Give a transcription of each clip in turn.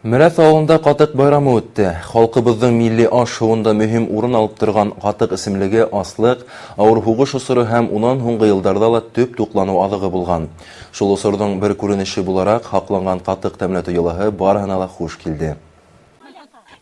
Мөрәс авылында катык байрамы үтте. Халкыбызның милли аш шуында мөһим урын алып торган катык исемлеге аслык, авыр хугыш усыры һәм унан һуңгы елларда ла төп туклану адыгы булган. Шул усырның бер күренеше буларак хакланган катык тәмләтү йолаһы барыгына ла хуш килде.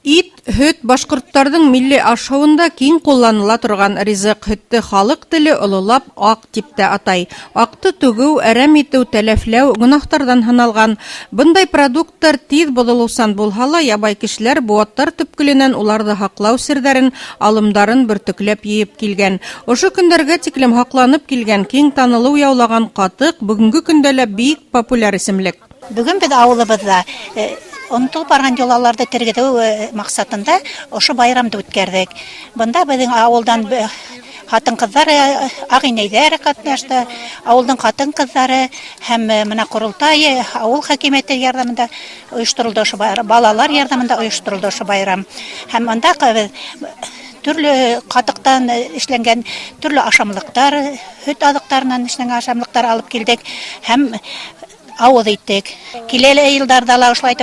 Ит, һөт башкорттарның милли ашавында киң кулланыла торган ризык. Һөтте халык теле олылап ак дип тә атай. Акты түгү, әрәм итү, тәләфләү гөнаһтардан һаналган. Бындай продукттар тиз булылусан булһа ла, ябай кешеләр буаттар төпкеленән уларны хаклау серләрен, алымдарын бөртөкләп йыеп килгән. Ошо көндәргә тиклем хакланып килгән, киң танылу яулаган катык бүгенге көндә лә бик популяр исемлек. Бүген без авылыбызда онытылып барган йолаларда тергедәү максатында ошо байрамды үткәрдек. Бында безнең авылдан хатын-кызлар, агынәйләр катнашты, авылның хатын-кызлары һәм менә курултай, авыл хакимияте ярдәмендә оештырылды ошо байрам, балалар ярдәмендә оештырылды ошо байрам. Һәм анда төрле катыктан эшләнгән төрле ашамлыктар, һөт адыктарынан эшләнгән ашамлыктар алып килдек һәм авыз иттек. Киләле елларда ла ошулай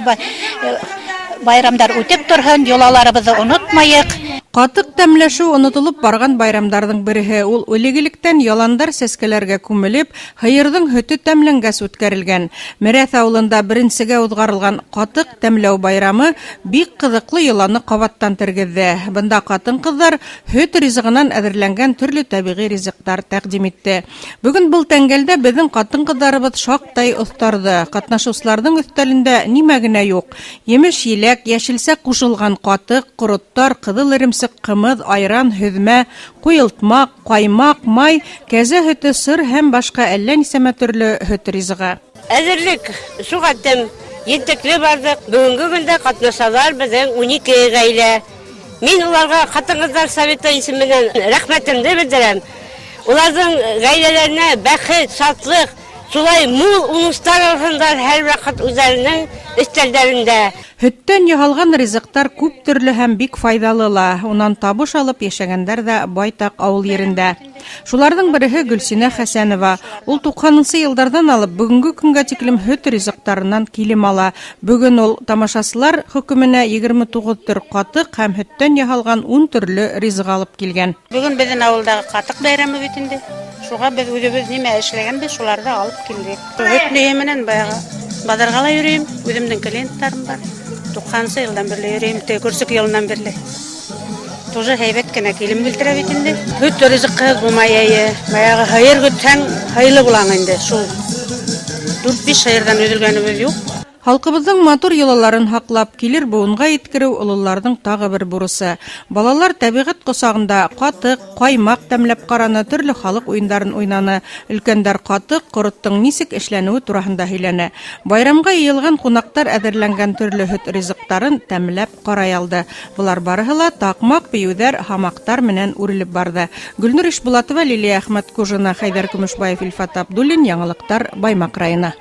байрамдар үтеп торһын, йолаларыбызды онытмайык. Катык тәмләшү онытылып барган байрамдарның береһе. Ул үлегелектән яландар сәскәләргә күмелеп, һыерның һөте тәмләнгәс үткәрелгән. Мөрәс авылында беренчегә узгарылган катык тәмләү байрамы бик кызыклы йоланы кабаттан тергезде. Бында хатын-кызлар һөт ризыгыннан әзерләнгән төрле табигый ризыктар тәкъдим итте. Бүген был тәңгәлдә безнең хатын-кызларыбыз шактый остарды. Катнашучыларның өстәлендә нимә генә юк. Емеш-еләк, яшелсә кушылган катык, корыттар, кызыл иремсек, кымыз, айран, һөҙмә, куйылтмак, каймак, май, кәзә һөте, сыр һәм башка әллә нисәмә төрле һөт ризыгы. Әзерлек сугаттым, ентекле бардык. Бүгенге көндә катнашалар безнең 12 гаилә. Мин уларга хатын-кызлар советы исеменнән рәхмәтемне белдерәм. Уларның гаиләләренә бәхет, шатлык, шулай мул уңыштар алсындар һәр вакыт үзләренең өстәлләрендә. Һөттән яһалган ризыктар күп төрле һәм бик файдалы ла. Унан табыш алып яшәгәндәр дә байтак авыл ерендә. Шуларның береһе Гөлсинә Хәсәнова. Ул 90-нчы еллардан алып бүгенге көнгә тиклем һөт ризыктарыннан килем ала. Бүген ул тамашачылар хөкеменә 29 төр катык һәм һөттән яһалган 10 төрле ризык алып килгән. Бүген безнең авылдагы катык бәйрәме бит инде. Шуга без үзебез нимә эшләгәнбез, шуларны алып килдек. Һөт менән баягы базарга ла йөрим, үземнең клиентларым бар. 90 елдан бирле йөрим, күрсек елдан бирле. Тоже һәйбәт кенә килем белдерә бит инде. Һөт ризык булмайы, баягы һыер көтсәң, һыйлы булаң инде. Шул 4-5 һыердан өҙелгәнебез юк. Халкыбызның матур йолаларын хаклап, килер буынга иткереү олыларның тагы бер бурысы. Балалар табигать косагында катык, каймак тәмләп караны, төрле халык уеннарын уйнаны. Өлкәндәр катык, корыттың нисек эшләнүе турында һөйләнә. Байрамга йыелган кунактар әзерләнгән төрле һөт ризыктарын тәмләп карай алды. Булар барыһы ла такмак, биюҙәр, хамактар менән үрелеп барды. Гөлнур Ишбулатова, Лилия Әхмәт Кужина, Хәйдәр Көмешбаев, Илфат Абдуллин, Яңылыктар, Баймак районы.